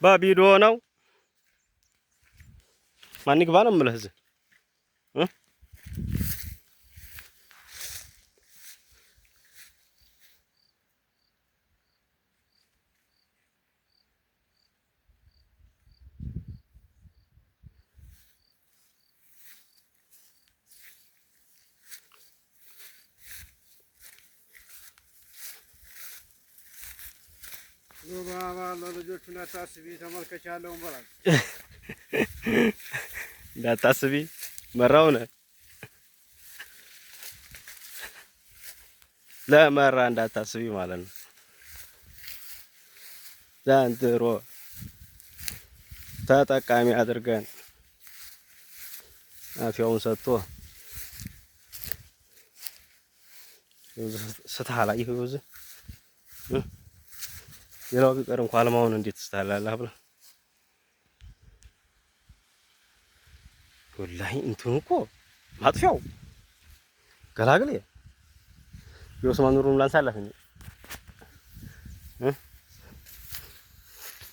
በቪዲዮ ነው። ማን ይግባ ነው የምልህ እዚህ ለልጆቹ እንዳታስቢ ተመልከች ያለውን በላት እንዳታስቢ መራው ነህ ለመራ እንዳታስቢ ማለት ነው። ዘንድሮ ተጠቃሚ አድርገን አፍያውን ሰጥቶ ስትሃላ ይሁዝ ሌላው ቢቀር እንኳን አልማውን እንዴት ትስታላለህ ብለህ ወላሂ እንትኑ እኮ ማጥፊያው ገላግሌ የኡስማን ኑሩን ላንሳላት እንዴ